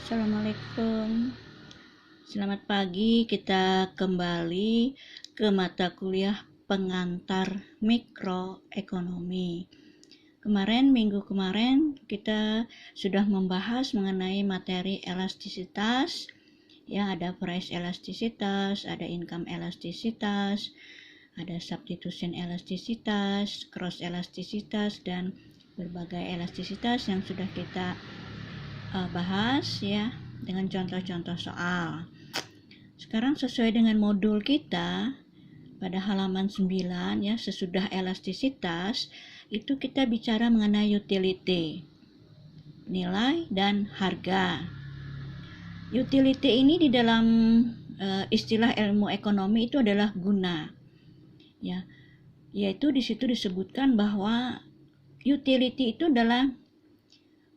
Assalamualaikum. Selamat pagi, kita kembali ke mata kuliah pengantar mikroekonomi. Minggu kemarin kita sudah membahas mengenai materi elastisitas. Ya, ada price elastisitas, ada income elastisitas, ada substitution elastisitas, cross elastisitas, dan berbagai elastisitas yang sudah kita bahas ya dengan contoh-contoh soal. Sekarang sesuai dengan modul kita pada halaman 9 ya, sesudah elastisitas itu kita bicara mengenai utility, nilai dan harga. Utility ini di dalam istilah ilmu ekonomi itu adalah guna. Ya, yaitu di situ disebutkan bahwa utility itu adalah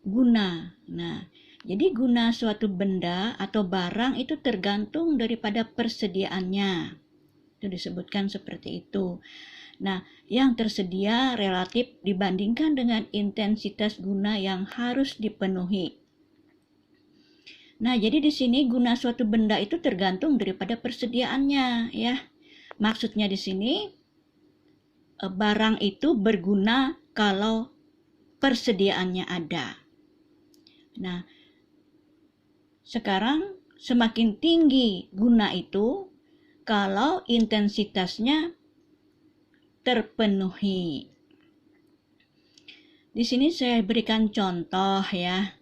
guna. Nah, jadi guna suatu benda atau barang itu tergantung daripada persediaannya. Itu disebutkan seperti itu. Nah, yang tersedia relatif dibandingkan dengan intensitas guna yang harus dipenuhi. Nah, jadi di sini guna suatu benda itu tergantung daripada persediaannya, ya. Maksudnya di sini barang itu berguna kalau persediaannya ada. Nah, sekarang semakin tinggi guna itu kalau intensitasnya terpenuhi. Di sini saya berikan contoh ya.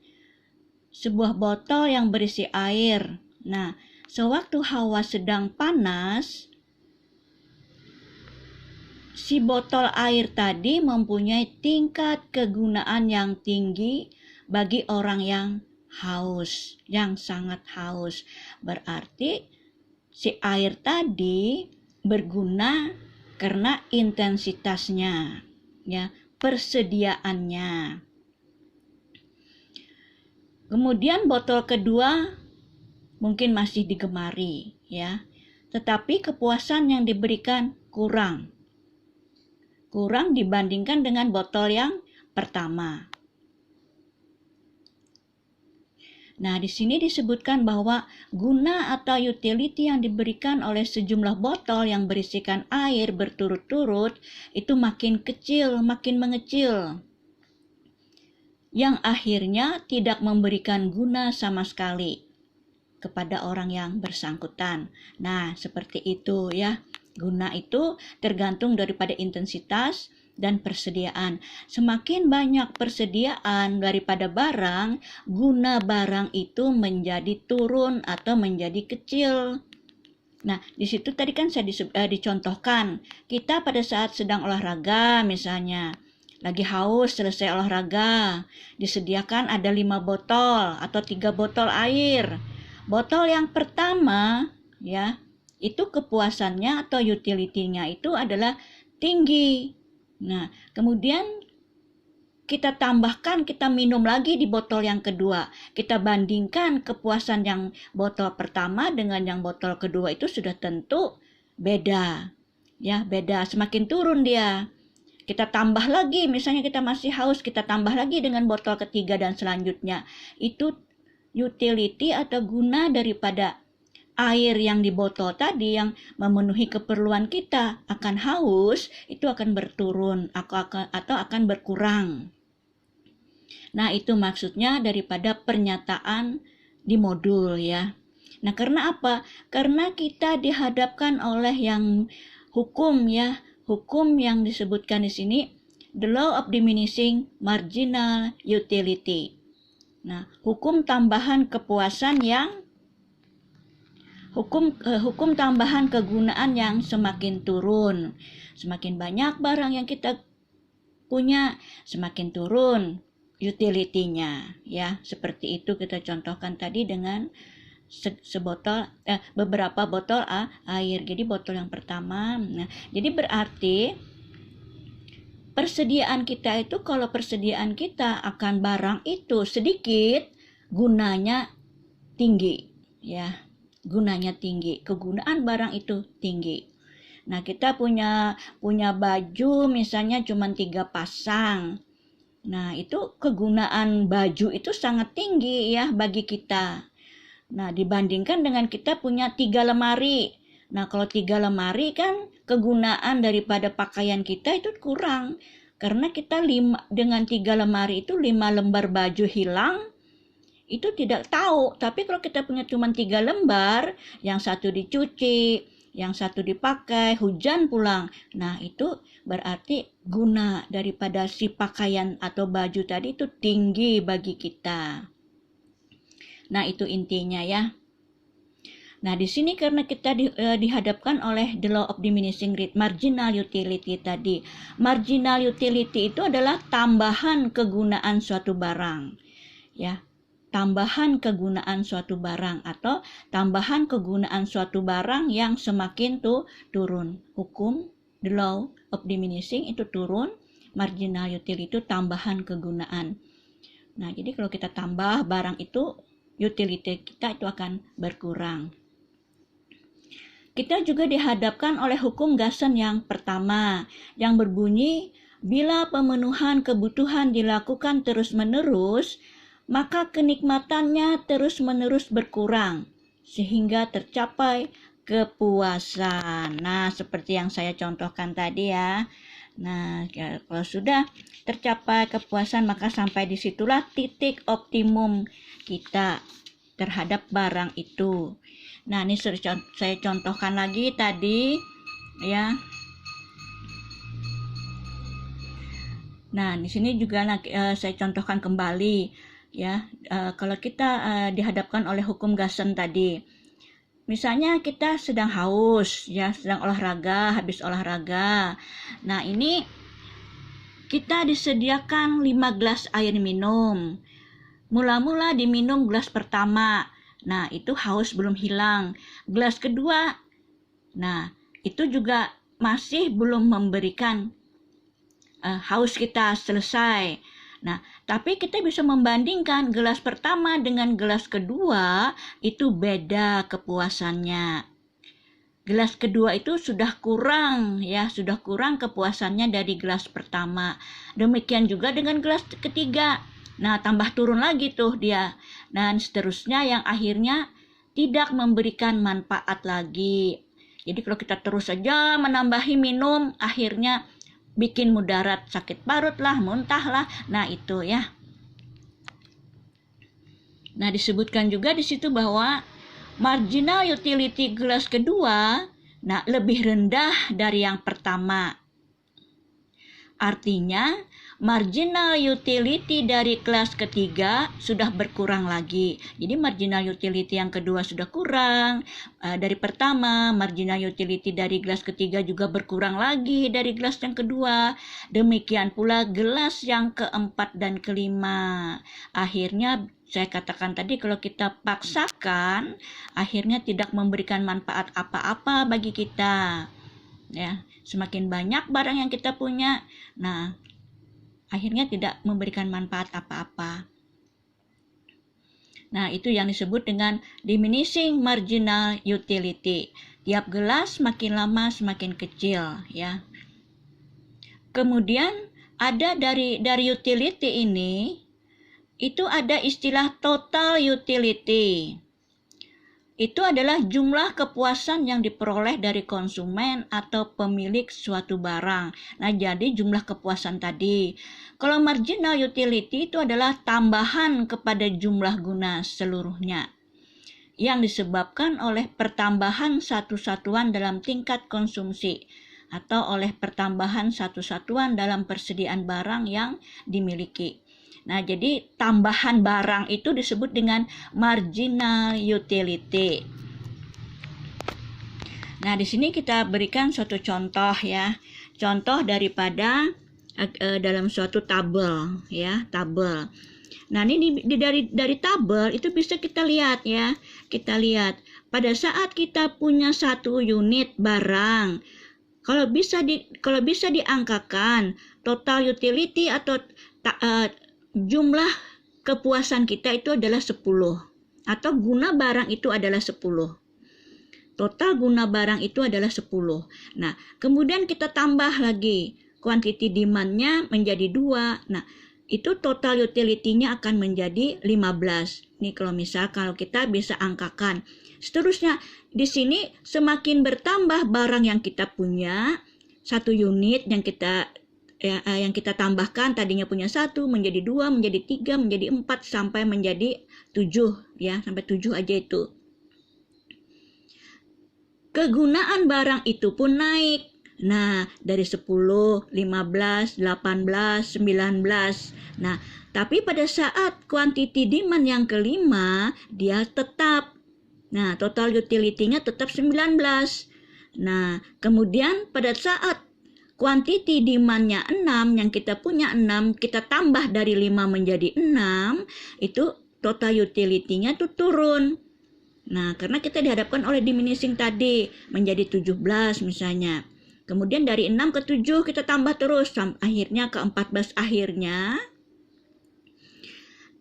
Sebuah botol yang berisi air. Nah, sewaktu hawa sedang panas, si botol air tadi mempunyai tingkat kegunaan yang tinggi bagi orang yang haus, yang sangat haus. Berarti si air tadi berguna karena intensitasnya, ya, persediaannya. Kemudian botol kedua mungkin masih digemari, ya. Tetapi kepuasan yang diberikan kurang dibandingkan dengan botol yang pertama. Nah, di sini disebutkan bahwa guna atau utility yang diberikan oleh sejumlah botol yang berisikan air berturut-turut itu makin kecil, makin mengecil. Yang akhirnya tidak memberikan guna sama sekali kepada orang yang bersangkutan. Nah, seperti itu ya. Guna itu tergantung daripada intensitas dan persediaan. Semakin banyak persediaan daripada barang, guna barang itu menjadi turun atau menjadi kecil. Nah, di situ tadi kan saya dicontohkan, kita pada saat sedang olahraga misalnya, lagi haus selesai olahraga, disediakan ada 5 botol atau 3 botol air. Botol yang pertama ya, itu kepuasannya atau utility-nya itu adalah tinggi. Nah, kemudian kita tambahkan, kita minum lagi di botol yang kedua. Kita bandingkan kepuasan yang botol pertama dengan yang botol kedua itu sudah tentu beda. Ya, beda, semakin turun dia. Kita tambah lagi, misalnya kita masih haus, kita tambah lagi dengan botol ketiga dan selanjutnya. Itu utility atau guna daripada air yang di botol tadi yang memenuhi keperluan kita akan haus, itu akan berturun atau akan berkurang. Nah, itu maksudnya daripada pernyataan di modul ya. Nah, karena apa? Karena kita dihadapkan oleh yang hukum ya, hukum yang disebutkan di sini, the law of diminishing marginal utility. Nah, hukum tambahan kepuasan yang hukum tambahan kegunaan yang semakin turun. Semakin banyak barang yang kita punya, semakin turun utility-nya ya. Seperti itu kita contohkan tadi dengan beberapa botol air. Jadi botol yang pertama. Nah, jadi berarti persediaan kita itu, kalau persediaan kita akan barang itu sedikit, gunanya tinggi ya. Gunanya tinggi, kegunaan barang itu tinggi. Nah, kita punya baju misalnya cuma 3 pasang. Nah, itu kegunaan baju itu sangat tinggi ya bagi kita. Nah, dibandingkan dengan kita punya 3 lemari. Nah, kalau 3 lemari kan kegunaan daripada pakaian kita itu kurang. Karena kita dengan 3 lemari itu 5 lembar baju hilang, itu tidak tahu. Tapi kalau kita punya cuma 3 lembar, yang satu dicuci, yang satu dipakai, hujan pulang. Nah, itu berarti guna daripada si pakaian atau baju tadi itu tinggi bagi kita. Nah, itu intinya ya. Nah, di sini karena kita dihadapkan oleh the law of diminishing rate, marginal utility tadi. Marginal utility itu adalah tambahan kegunaan suatu barang. Ya, tambahan kegunaan suatu barang atau tambahan kegunaan suatu barang yang semakin turun. Hukum the law of diminishing itu turun, marginal utility itu tambahan kegunaan. Nah, jadi kalau kita tambah barang itu, utility kita itu akan berkurang. Kita juga dihadapkan oleh hukum Gassen yang pertama, yang berbunyi, bila pemenuhan kebutuhan dilakukan terus-menerus, maka kenikmatannya terus-menerus berkurang, sehingga tercapai kepuasan. Nah, seperti yang saya contohkan tadi ya. Nah, kalau sudah tercapai kepuasan, maka sampai disitulah titik optimum kita terhadap barang itu. Nah, ini saya contohkan lagi tadi ya. Nah, di sini juga saya contohkan kembali ya. Kalau kita dihadapkan oleh hukum Gassen tadi, misalnya kita sedang haus ya, sedang olahraga, habis olahraga. Nah, ini kita disediakan 5 gelas air minum. Mula-mula diminum gelas pertama. Nah, itu haus belum hilang. Gelas kedua, nah, itu juga masih belum memberikan haus kita selesai. Nah, tapi kita bisa membandingkan gelas pertama dengan gelas kedua, itu beda kepuasannya. Gelas kedua itu sudah kurang ya, sudah kurang kepuasannya dari gelas pertama. Demikian juga dengan gelas ketiga. Nah, tambah turun lagi tuh dia. Dan seterusnya yang akhirnya tidak memberikan manfaat lagi. Jadi kalau kita terus saja menambahi minum, akhirnya bikin mudarat, sakit parut lah, muntah lah. Nah, itu ya. Nah, disebutkan juga di situ bahwa marginal utility gelas kedua lebih rendah dari yang pertama. Artinya, marginal utility dari kelas ketiga sudah berkurang lagi. Jadi marginal utility yang kedua sudah kurang dari pertama, marginal utility dari gelas ketiga juga berkurang lagi dari gelas yang kedua. Demikian pula gelas yang keempat dan kelima. Akhirnya saya katakan tadi, kalau kita paksakan, akhirnya tidak memberikan manfaat apa-apa bagi kita. Ya, semakin banyak barang yang kita punya, nah, akhirnya tidak memberikan manfaat apa-apa. Nah, itu yang disebut dengan diminishing marginal utility. Tiap gelas makin lama semakin kecil, ya. Kemudian ada dari utility ini, itu ada istilah total utility. Itu adalah jumlah kepuasan yang diperoleh dari konsumen atau pemilik suatu barang. Nah, jadi jumlah kepuasan tadi. Kalau marginal utility itu adalah tambahan kepada jumlah guna seluruhnya, yang disebabkan oleh pertambahan satu satuan dalam tingkat konsumsi atau oleh pertambahan satu satuan dalam persediaan barang yang dimiliki. Nah, jadi tambahan barang itu disebut dengan marginal utility. Nah, di sini kita berikan suatu contoh ya. Contoh daripada dalam suatu tabel ya, tabel. Nah, ini dari tabel itu bisa kita lihat ya. Kita lihat pada saat kita punya 1 unit barang, kalau bisa diangkakan total utility atau jumlah kepuasan kita itu adalah 10, atau guna barang itu adalah 10. Total guna barang itu adalah 10. Nah, kemudian kita tambah lagi quantity demand-nya menjadi 2. Nah, itu total utility-nya akan menjadi 15. Nih kalau kita bisa angkakan. Seterusnya, di sini semakin bertambah barang yang kita punya, 1 unit yang kita tambahkan, tadinya punya 1 menjadi 2, menjadi 3, menjadi 4 sampai menjadi 7 ya, sampai 7 aja itu. Kegunaan barang itu pun naik. Nah, dari 10, 15, 18, 19. Nah, tapi pada saat quantity demand yang kelima, dia tetap. Nah, total utility-nya tetap 19. Nah, kemudian pada saat quantity demand-nya 6, yang kita punya 6, kita tambah dari 5 menjadi 6, itu total utility-nya tuh turun. Nah, karena kita dihadapkan oleh diminishing tadi, menjadi 17 misalnya. Kemudian dari 6 ke 7 kita tambah terus, akhirnya ke 14 akhirnya.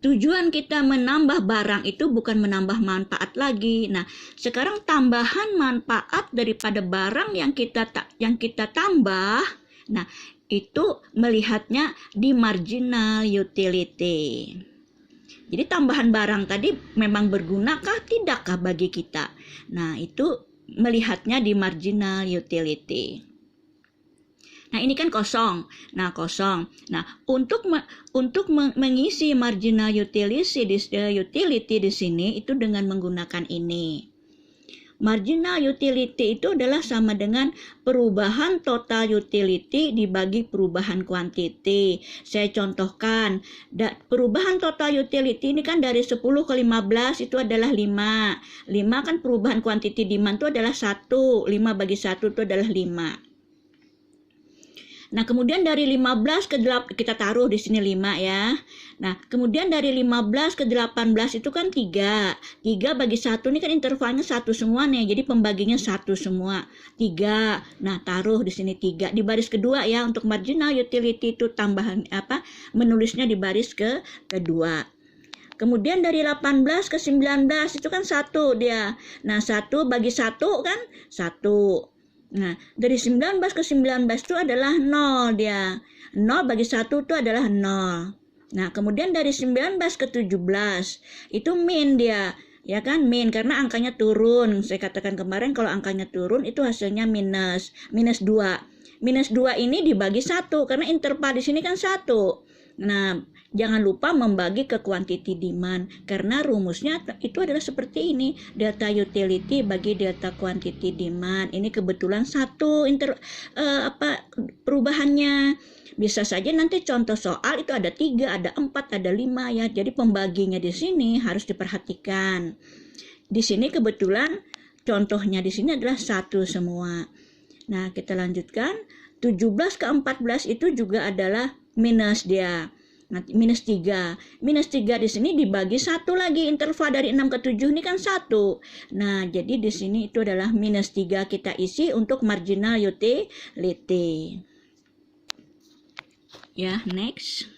Tujuan kita menambah barang itu bukan menambah manfaat lagi. Nah, sekarang tambahan manfaat daripada barang yang kita tambah, nah itu melihatnya di marginal utility. Jadi tambahan barang tadi memang bergunakah tidakkah bagi kita? Nah, itu melihatnya di marginal utility. Nah, ini kan kosong. Nah, kosong. Nah, untuk mengisi marginal utility di sini itu dengan menggunakan ini. Marginal utility itu adalah sama dengan perubahan total utility dibagi perubahan quantity. Saya contohkan, perubahan total utility ini kan dari 10 ke 15 itu adalah 5. 5 kan perubahan quantity demand itu adalah 1. 5 bagi 1 itu adalah 5. Nah, kemudian dari 15 ke 8, kita taruh di sini 5 ya. Nah, kemudian dari 15 ke 18 itu kan 3. 3 bagi 1 ini kan intervalnya 1 semua nih. Jadi pembaginya 1 semua. 3. Nah, taruh di sini 3. Di baris kedua ya, untuk marginal utility itu tambahan menulisnya di baris kedua. Kemudian dari 18 ke 19 itu kan 1 dia. Nah, 1 bagi 1 kan 1. Nah, dari 19 ke 19 itu adalah 0 dia. 0 bagi 1 itu adalah 0. Nah, kemudian dari 19 ke 17 itu min dia. Ya kan, min karena angkanya turun. Saya katakan kemarin kalau angkanya turun itu hasilnya minus 2. Minus 2 ini dibagi 1 karena interval di sini kan 1. Nah, jangan lupa membagi ke quantity demand karena rumusnya itu adalah seperti ini, delta utility bagi delta quantity demand. Ini kebetulan satu perubahannya. Bisa saja nanti contoh soal itu ada 3, ada 4, ada 5 ya. Jadi pembaginya di sini harus diperhatikan. Di sini kebetulan contohnya di sini adalah 1 semua. Nah, kita lanjutkan. 17 ke 14 itu juga adalah minus dia. Nah, minus 3. Minus 3 di sini dibagi 1 lagi. Interval dari 6 ke 7 ini kan 1. Nah, jadi di sini itu adalah minus 3 kita isi untuk marginal utility. Ya, next.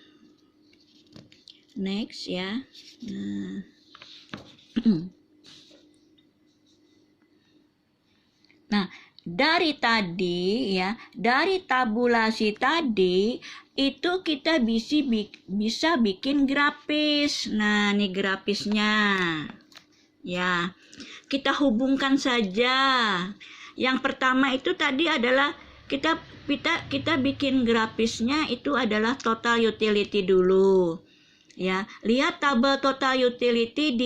Next ya. Nah, dari tadi ya, dari tabulasi tadi itu kita bisa bikin grafis. Nah, ini grafisnya. Ya. Kita hubungkan saja. Yang pertama itu tadi adalah kita bikin grafisnya itu adalah total utility dulu. Ya, lihat tabel total utility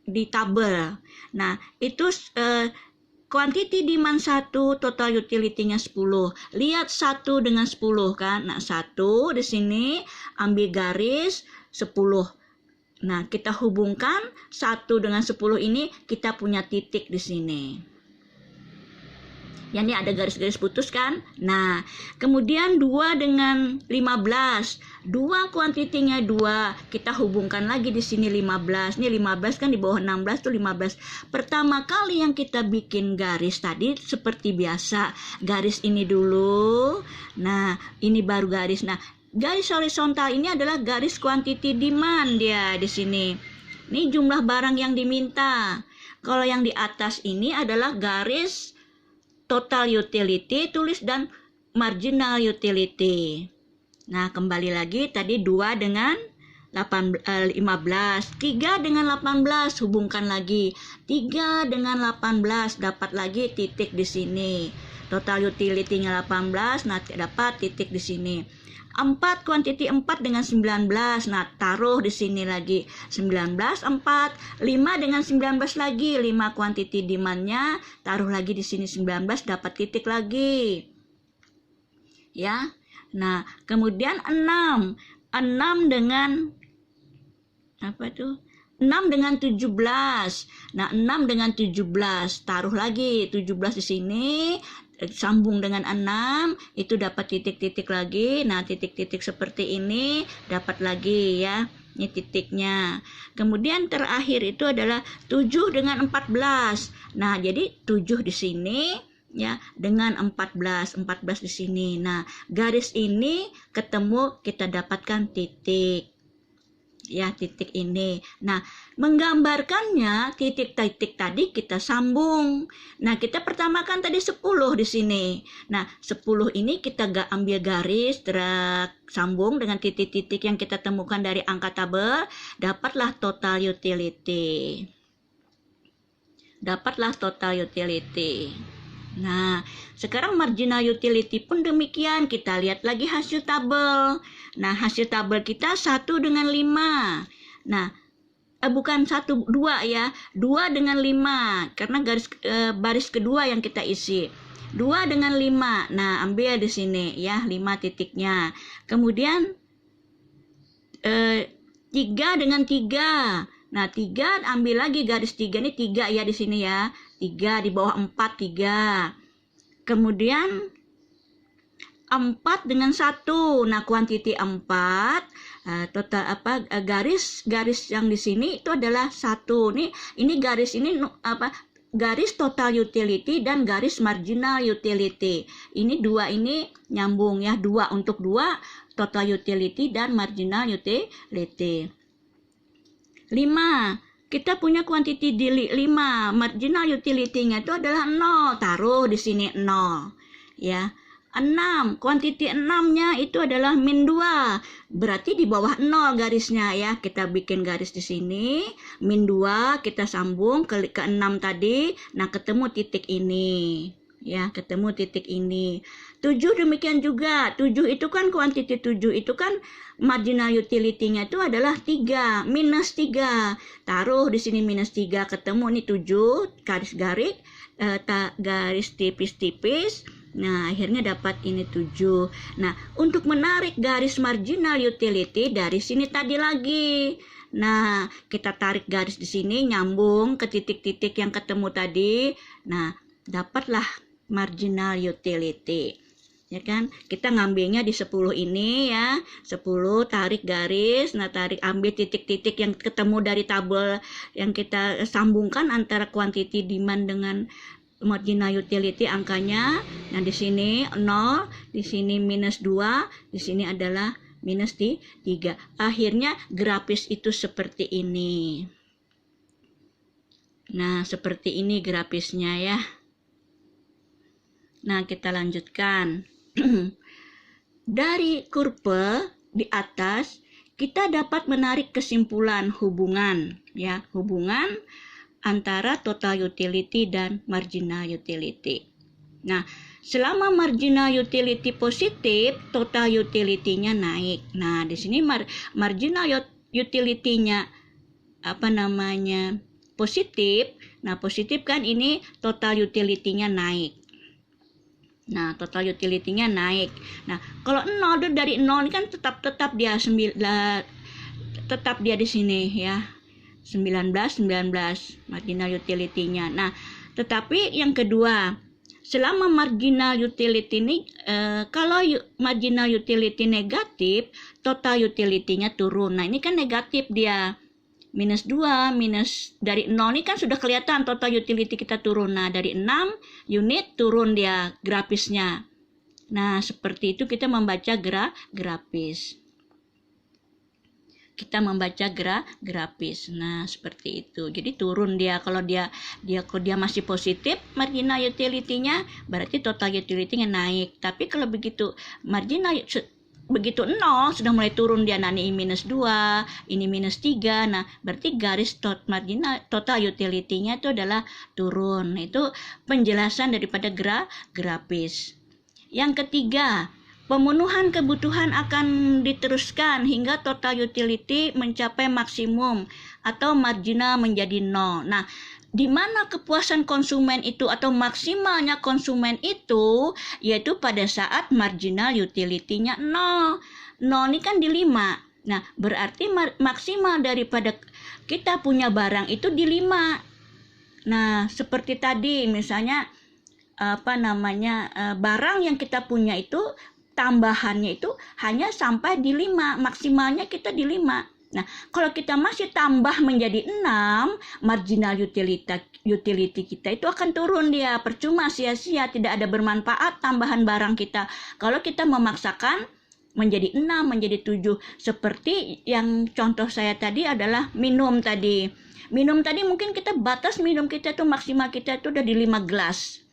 di tabel. Nah, itu quantity demand 1, total utility-nya 10. Lihat 1 dengan 10 kan. Nah, 1 di sini ambil garis 10. Nah, kita hubungkan 1 dengan 10 ini, kita punya titik di sini. Ya, ini ada garis-garis putus kan. Nah, kemudian 2 dengan 15. 2 kuantitinya 2. Kita hubungkan lagi di sini 15. Ini 15 kan di bawah 16 tuh 15. Pertama kali yang kita bikin garis tadi seperti biasa. Garis ini dulu. Nah, ini baru garis. Nah, garis horizontal ini adalah garis quantity demand dia di sini. Ini jumlah barang yang diminta. Kalau yang di atas ini adalah garis total utility, tulis dan marginal utility. Nah, kembali lagi tadi 2 dengan 15. 3 dengan 18 hubungkan lagi. 3 dengan 18 dapat lagi titik di sini. Total utility-nya 18, nah dapat titik di sini. 4 kuantiti 4 dengan 19. Nah, taruh di sini lagi. 19 4, 5 dengan 19 lagi. 5 kuantiti demand-nya, taruh lagi di sini 19 dapat titik lagi. Ya. Nah, kemudian 6. 6 dengan 6 dengan 17. Nah, 6 dengan 17, taruh lagi 17 di sini, sambung dengan 6, itu dapat titik-titik lagi. Nah, titik-titik seperti ini dapat lagi ya. Ini titiknya. Kemudian terakhir itu adalah 7 dengan 14. Nah, jadi 7 di sini ya dengan 14 di sini. Nah, garis ini ketemu, kita dapatkan titik. Ya, titik ini. Nah, menggambarkannya titik-titik tadi kita sambung. Nah, kita pertama kan tadi 10 di sini. Nah, 10 ini kita ambil garis sambung dengan titik-titik yang kita temukan dari angka tabel, dapatlah total utility. Nah, sekarang marginal utility pun demikian. Kita lihat lagi hasil tabel. Nah, hasil tabel kita 1 dengan 5. Nah, bukan 1, 2 ya. 2 dengan 5. Karena baris kedua yang kita isi. 2 dengan 5. Nah, ambil di sini ya, 5 titiknya. Kemudian 3 dengan 3. Nah, 3 ambil lagi garis 3 ini 3 ya di sini ya. 3 di bawah 4, 3. Kemudian 4 dengan 1. Nah, kuantiti 4, total garis yang di sini itu adalah 1. Ini garis ini garis total utility dan garis marginal utility. Ini 2 ini nyambung ya, 2 untuk 2 total utility dan marginal utility. 5. Kita punya kuantiti di 5, marginal utility-nya itu adalah 0, taruh di sini 0. Ya. 6, kuantiti 6-nya itu adalah min 2. Berarti di bawah 0 garisnya ya. Kita bikin garis di sini, min 2, kita sambung ke 6 tadi. Nah, ketemu titik ini. Ya, ketemu titik ini. 7 demikian juga. 7 itu kan kuantiti 7 itu kan marginal utility-nya itu adalah 3, minus 3. Taruh di sini minus 3, ketemu ini 7, garis-garis, garis tipis-tipis. Nah, akhirnya dapat ini 7. Nah, untuk menarik garis marginal utility dari sini tadi lagi. Nah, kita tarik garis di sini, nyambung ke titik-titik yang ketemu tadi. Nah, dapatlah marginal utility. Ya kan? Kita ngambilnya di 10 ini ya. 10 tarik garis, nah ambil titik-titik yang ketemu dari tabel yang kita sambungkan antara kuantiti demand dengan marginal utility angkanya. Nah, di sini 0, di sini minus 2, di sini adalah minus 3. Akhirnya grafis itu seperti ini. Nah, seperti ini grafisnya ya. Nah, kita lanjutkan. Dari kurva di atas kita dapat menarik kesimpulan hubungan ya, hubungan antara total utility dan marginal utility. Nah, selama marginal utility positif, total utility-nya naik. Nah, di sini marginal utility-nya positif. Nah, positif kan ini total utility-nya naik. Nah, total utility-nya naik. Nah, kalau 0 dari 0 kan tetap dia tetap dia di sini ya. 19 marginal utility-nya. Nah, tetapi yang kedua, selama marginal utility ini kalau marginal utility negatif, total utility-nya turun. Nah, ini kan negatif dia. Minus 2, minus dari 0 ini kan sudah kelihatan total utility kita turun. Nah, dari 6 unit turun dia grafisnya. Nah, seperti itu kita membaca grafis. Kita membaca grafis. Nah, seperti itu. Jadi turun dia. Kalau dia masih positif marginal utility-nya, berarti total utility-nya naik. Tapi kalau begitu marginal begitu 0 sudah mulai turun dia. Nah, ini minus 2, ini minus 3. Nah, berarti garis marginal total utility-nya itu adalah turun. Nah, itu penjelasan daripada grafis. Yang ketiga, pemenuhan kebutuhan akan diteruskan hingga total utility mencapai maksimum atau marginal menjadi 0. Nah, di mana kepuasan konsumen itu atau maksimalnya konsumen itu, yaitu pada saat marginal utility-nya 0. 0 ini kan di 5. Nah, berarti maksimal daripada kita punya barang itu di 5. Nah, seperti tadi misalnya barang yang kita punya itu tambahannya itu hanya sampai di 5, maksimalnya kita di 5. Nah, kalau kita masih tambah menjadi 6, marginal utility kita itu akan turun dia. Percuma, sia-sia, tidak ada bermanfaat tambahan barang kita. Kalau kita memaksakan menjadi 6, menjadi 7. Seperti yang contoh saya tadi adalah minum tadi. Minum tadi mungkin kita batas minum kita itu maksimal kita itu udah di 5 gelas.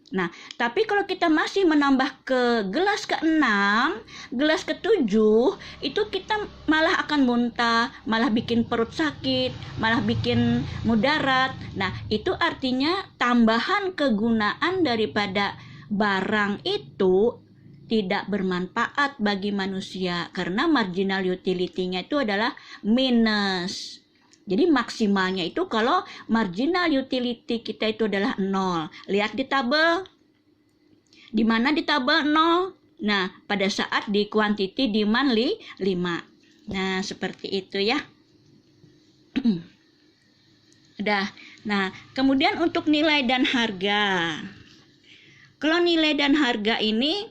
Nah, tapi kalau kita masih menambah ke gelas ke-6, gelas ke-7, itu kita malah akan muntah, malah bikin perut sakit, malah bikin mudarat. Nah, itu artinya tambahan kegunaan daripada barang itu tidak bermanfaat bagi manusia karena marginal utility-nya itu adalah minus. Jadi maksimalnya itu kalau marginal utility kita itu adalah 0. Lihat di tabel. Di mana di tabel 0? Nah, pada saat di quantity demand 5. Nah, seperti itu ya. Udah. Nah, kemudian untuk nilai dan harga. Kalau nilai dan harga ini,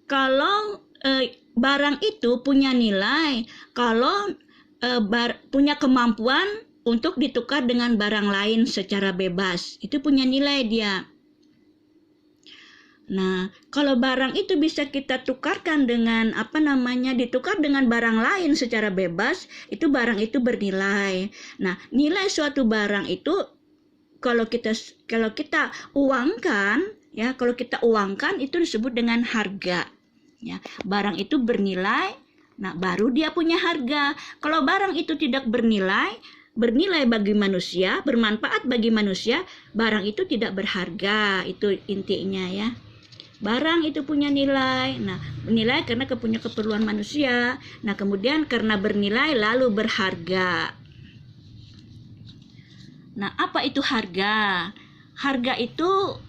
kalau barang itu punya nilai, kalau punya kemampuan untuk ditukar dengan barang lain secara bebas, itu punya nilai dia. Nah, kalau barang itu bisa kita tukarkan dengan ditukar dengan barang lain secara bebas, itu barang itu bernilai. Nah, nilai suatu barang itu kalau kita uangkan, ya, kalau kita uangkan itu disebut dengan harga. Ya, barang itu bernilai. Nah, baru dia punya harga. Kalau barang itu tidak bernilai bagi manusia, bermanfaat bagi manusia, barang itu tidak berharga. Itu intinya ya. Barang itu punya nilai. Nah, bernilai karena punya keperluan manusia. Nah, kemudian karena bernilai lalu berharga. Nah, apa itu harga? Harga itu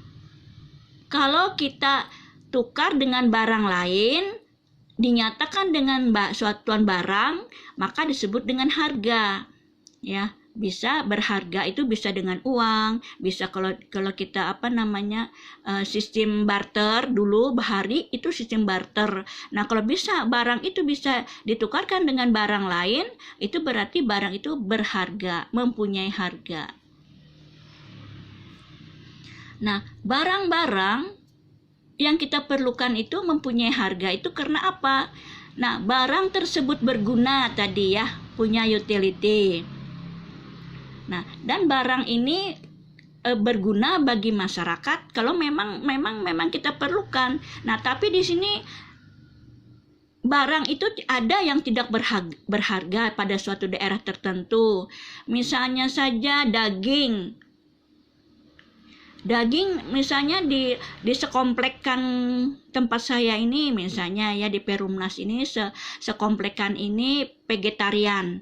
kalau kita tukar dengan barang lain, dinyatakan dengan suatuan barang, maka disebut dengan harga. Ya, bisa berharga itu bisa dengan uang, bisa kalau kita sistem barter dulu bahari itu sistem barter. Nah, kalau bisa barang itu bisa ditukarkan dengan barang lain, itu berarti barang itu berharga, mempunyai harga. Nah, barang-barang yang kita perlukan itu mempunyai harga itu karena apa? Nah, barang tersebut berguna tadi ya, punya utility. Nah, dan barang ini berguna bagi masyarakat kalau memang kita perlukan. Nah, tapi di sini barang itu ada yang tidak berharga pada suatu daerah tertentu. Misalnya saja daging misalnya di sekomplekkan tempat saya ini, misalnya ya di Perumnas ini, sekomplekkan ini vegetarian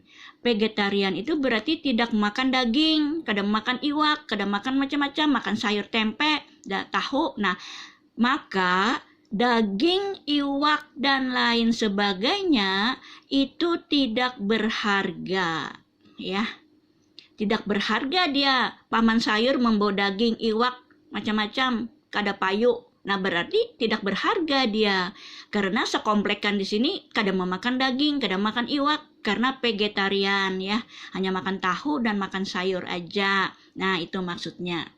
itu berarti tidak makan daging, kadang makan iwak, kadang makan macam-macam, makan sayur tempe, tahu. Nah, maka daging, iwak dan lain sebagainya itu tidak berharga ya. Tidak berharga dia. Paman sayur membawa daging, iwak, macam-macam, kada payu. Nah, berarti tidak berharga dia. Karena sekomplekkan di sini kadang memakan daging, kadang makan iwak karena vegetarian ya. Hanya makan tahu dan makan sayur aja. Nah, itu maksudnya.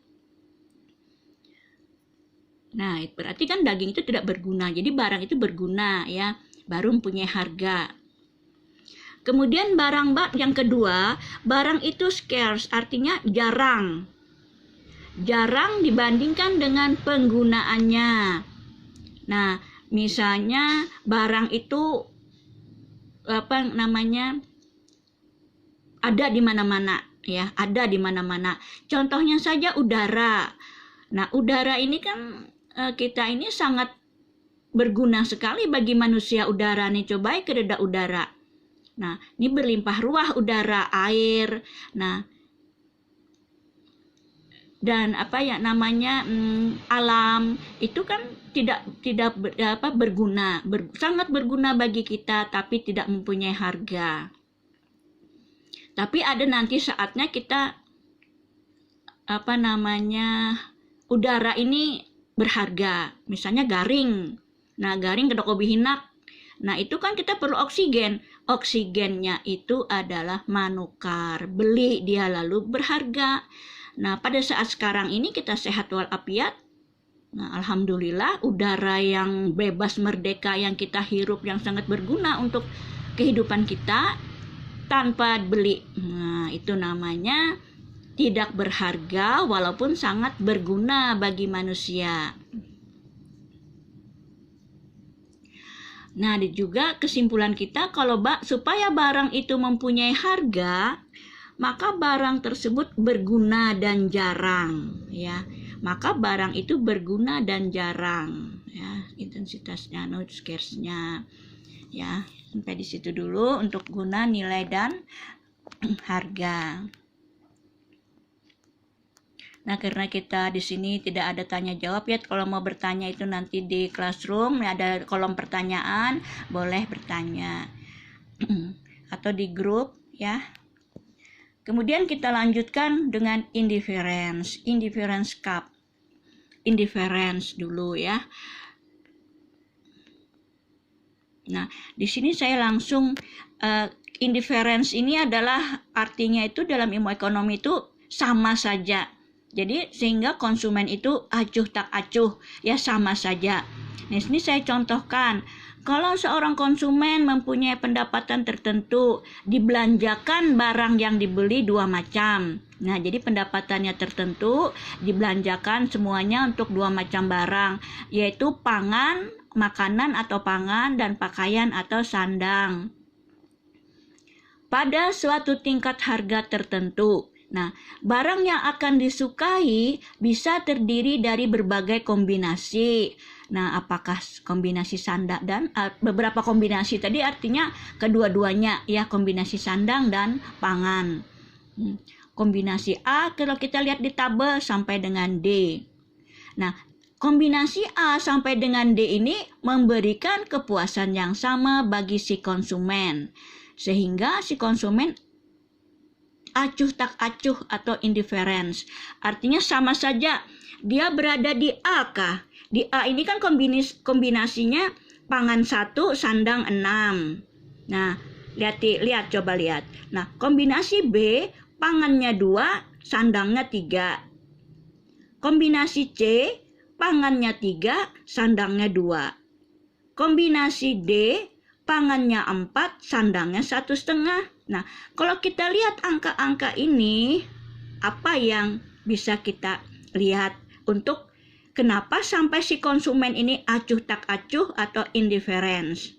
Nah, berarti kan daging itu tidak berguna. Jadi barang itu berguna ya, baru mempunyai harga. Kemudian barang yang kedua, barang itu scarce, artinya jarang. Jarang dibandingkan dengan penggunaannya. Nah, Misalnya barang itu ada di mana-mana, ya, ada di mana-mana. Contohnya saja udara. Nah, udara ini kan kita ini sangat berguna sekali bagi manusia. Udara nih, coba kededa udara. Nah, ini berlimpah ruah udara, air. Nah, dan alam itu kan tidak berguna, sangat berguna bagi kita, tapi tidak mempunyai harga. Tapi ada nanti saatnya kita udara ini berharga, misalnya garing. Nah, garing kedok obi hinak. Nah, itu kan kita perlu oksigen. Oksigennya itu adalah manukar, beli dia lalu berharga. Nah, pada saat sekarang ini kita sehat walafiat. Nah, alhamdulillah udara yang bebas merdeka yang kita hirup yang sangat berguna untuk kehidupan kita tanpa beli. Nah, itu namanya tidak berharga walaupun sangat berguna bagi manusia. Nah, juga kesimpulan kita kalau supaya barang itu mempunyai harga, maka barang tersebut berguna dan jarang, ya. Maka barang itu berguna dan jarang, ya. Intensitasnya, scarce-nya, ya. Sampai di situ dulu untuk guna, nilai, dan harga. Nah, karena kita di sini tidak ada tanya jawab ya, kalau mau bertanya itu nanti di classroom ada kolom pertanyaan, boleh bertanya atau di grup, ya. Kemudian kita lanjutkan dengan indifference cup. Indifference dulu, ya. Nah, di sini saya langsung indifference ini adalah artinya itu dalam ilmu ekonomi itu sama saja. Jadi sehingga konsumen itu acuh tak acuh, ya sama saja. Nah, ini saya contohkan. Kalau seorang konsumen mempunyai pendapatan tertentu, dibelanjakan barang yang dibeli dua macam. Nah, jadi pendapatannya tertentu, dibelanjakan semuanya untuk dua macam barang, yaitu pangan, makanan atau pangan, dan pakaian atau sandang. Pada suatu tingkat harga tertentu. Nah, barang yang akan disukai bisa terdiri dari berbagai kombinasi. Nah, apakah kombinasi sandang dan beberapa kombinasi tadi artinya kedua-duanya, ya, kombinasi sandang dan pangan. Kombinasi A kalau kita lihat di tabel sampai dengan D. Nah, kombinasi A sampai dengan D ini memberikan kepuasan yang sama bagi si konsumen. Sehingga si konsumen acuh tak acuh atau indifference. Artinya sama saja dia berada di A kah? Di A ini kan kombinasinya pangan 1, sandang 6. Nah, lihat coba lihat. Nah, kombinasi B pangannya 2, sandangnya 3. Kombinasi C pangannya 3, sandangnya 2. Kombinasi D pangannya 4, sandangnya 1,5. Nah, kalau kita lihat angka-angka ini, apa yang bisa kita lihat untuk kenapa sampai si konsumen ini acuh tak acuh atau indifference?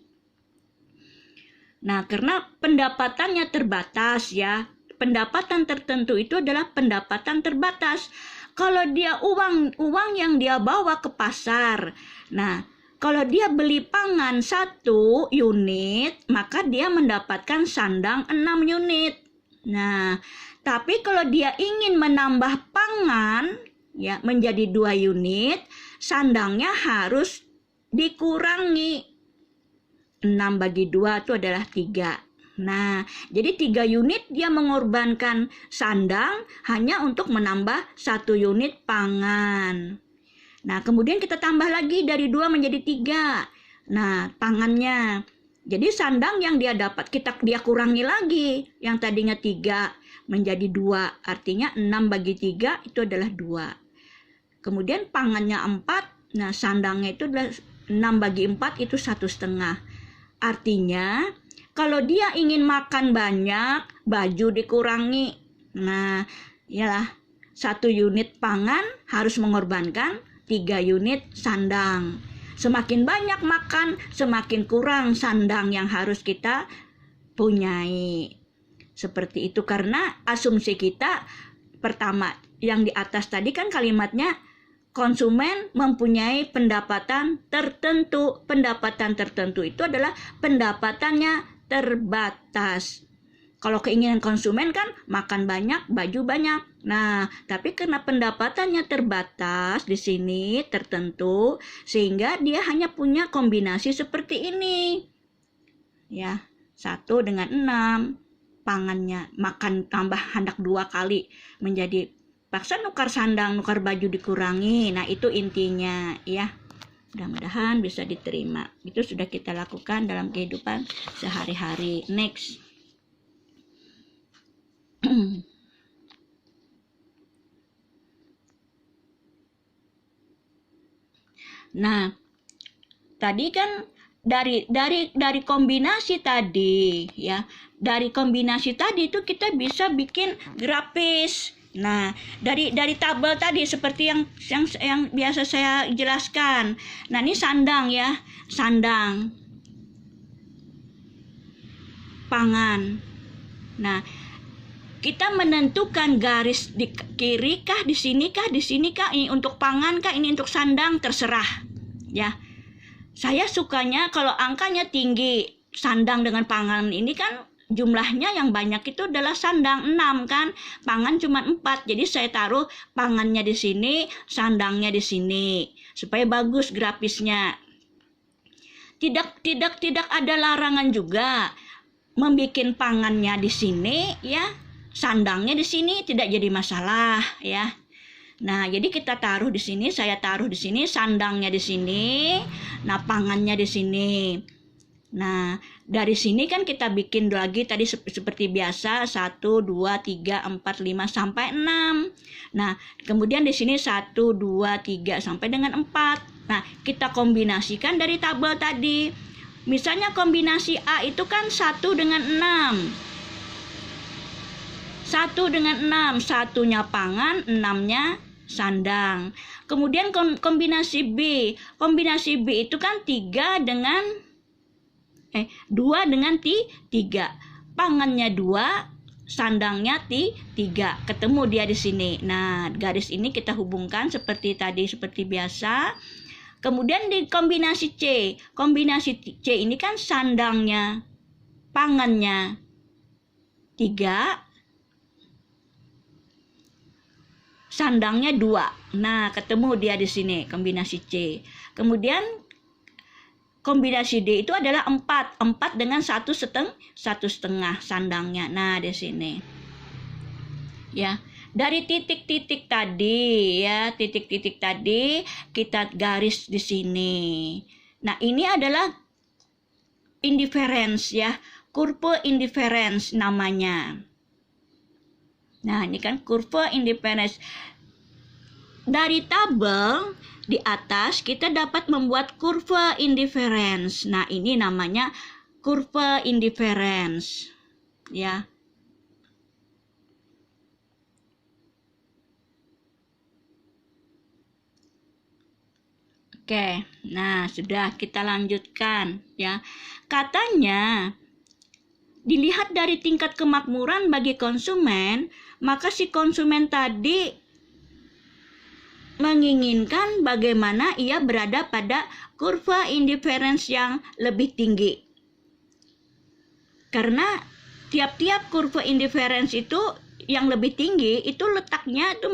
Nah, karena pendapatannya terbatas, ya. Pendapatan tertentu itu adalah pendapatan terbatas. Kalau dia uang yang dia bawa ke pasar, nah, kalau dia beli pangan 1 unit, maka dia mendapatkan sandang 6 unit. Nah, tapi kalau dia ingin menambah pangan, ya, menjadi 2 unit, sandangnya harus dikurangi. 6 bagi 2 itu adalah 3. Nah, jadi 3 unit dia mengorbankan sandang hanya untuk menambah 1 unit pangan. Nah, kemudian kita tambah lagi dari 2 menjadi 3. Nah, pangannya. Jadi sandang yang dia dapat dia kurangi lagi. Yang tadinya 3 menjadi 2. Artinya 6 bagi 3 itu adalah 2. Kemudian pangannya 4. Nah, sandangnya itu adalah 6 bagi 4 itu 1,5. Artinya, kalau dia ingin makan banyak, baju dikurangi. Nah, iyalah 1 unit pangan harus mengorbankan 3 unit sandang. Semakin banyak makan, semakin kurang sandang yang harus kita punyai. Seperti itu, karena asumsi kita pertama yang di atas tadi kan kalimatnya konsumen mempunyai pendapatan tertentu. Pendapatan tertentu itu adalah pendapatannya terbatas. Kalau keinginan konsumen kan makan banyak, baju banyak. Nah, tapi karena pendapatannya terbatas di sini tertentu, sehingga dia hanya punya kombinasi seperti ini. Ya, 1 dengan 6 pangannya, makan tambah hendak 2 kali menjadi paksa nukar sandang, nukar baju dikurangi. Nah, itu intinya ya. Mudah-mudahan bisa diterima. Itu sudah kita lakukan dalam kehidupan sehari-hari. Next. Nah, tadi kan dari kombinasi tadi ya. Dari kombinasi tadi itu kita bisa bikin grafis. Nah, dari tabel tadi seperti yang biasa saya jelaskan. Nah, ini sandang ya. Sandang. Pangan. Nah, kita menentukan garis di kiri kah, di sini kah, ini untuk pangan kah, ini untuk sandang, terserah. Ya. Saya sukanya kalau angkanya tinggi, sandang dengan pangan ini kan jumlahnya yang banyak itu adalah sandang 6 kan, pangan cuma 4. Jadi saya taruh pangannya di sini, sandangnya di sini supaya bagus grafisnya. Tidak ada larangan juga membikin pangannya di sini ya. Sandangnya di sini tidak jadi masalah ya. Nah, jadi kita taruh di sini, saya taruh di sini, sandangnya di sini, nah pangannya di sini. Nah, dari sini kan kita bikin lagi tadi seperti biasa 1 2 3 4 5 sampai 6. Nah, kemudian di sini 1 2 3 sampai dengan 4. Nah, kita kombinasikan dari tabel tadi. Misalnya kombinasi A itu kan 1 dengan 6. 1 dengan 6, satunya pangan, 6-nya sandang. Kemudian kombinasi B. Kombinasi B itu kan 2 dengan 3. Pangannya 2, sandangnya 3. Ketemu dia di sini. Nah, garis ini kita hubungkan seperti tadi, seperti biasa. Kemudian di kombinasi C. Kombinasi C ini kan sandangnya, pangannya 3. Sandangnya 2. Nah, ketemu dia di sini kombinasi C. Kemudian kombinasi D itu adalah 4. 4 dengan 1,5 sandangnya. Nah, di sini. Ya, dari titik-titik tadi ya, titik-titik tadi kita garis di sini. Nah, ini adalah indifference ya, kurva indifference namanya. Nah, ini kan kurva indifference. Dari tabel di atas kita dapat membuat kurva indifference. Nah, ini namanya kurva indifference. Ya. Oke, nah sudah kita lanjutkan ya. Katanya dilihat dari tingkat kemakmuran bagi konsumen, maka si konsumen tadi menginginkan bagaimana ia berada pada kurva indifference yang lebih tinggi. Karena tiap-tiap kurva indifference itu yang lebih tinggi itu letaknya itu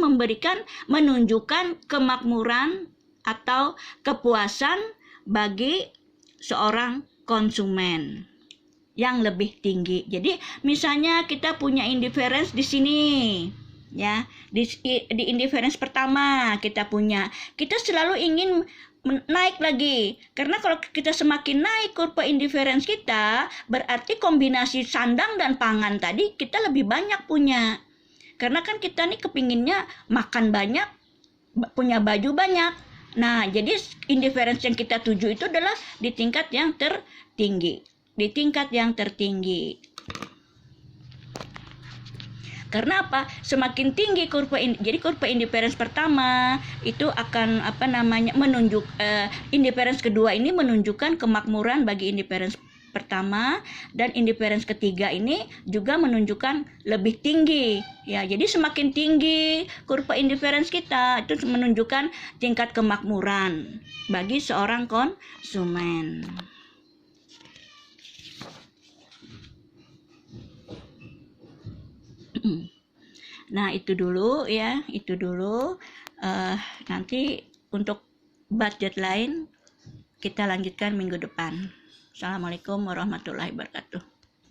menunjukkan kemakmuran atau kepuasan bagi seorang konsumen yang lebih tinggi. Jadi misalnya kita punya indifference di sini ya, di indifference pertama kita selalu ingin naik lagi, karena kalau kita semakin naik kurva indifference kita, berarti kombinasi sandang dan pangan tadi kita lebih banyak punya, karena kan kita nih kepinginnya makan banyak, punya baju banyak. Nah, jadi indifference yang kita tuju itu adalah di tingkat yang tertinggi. Karena apa? Semakin tinggi jadi kurva indifference pertama itu akan indifference kedua ini menunjukkan kemakmuran bagi indifference pertama, dan indifference ketiga ini juga menunjukkan lebih tinggi ya. Jadi semakin tinggi kurva indifference kita itu menunjukkan tingkat kemakmuran bagi seorang konsumen. Nah, itu dulu ya, nanti untuk budget lain kita lanjutkan minggu depan. Assalamualaikum warahmatullahi wabarakatuh.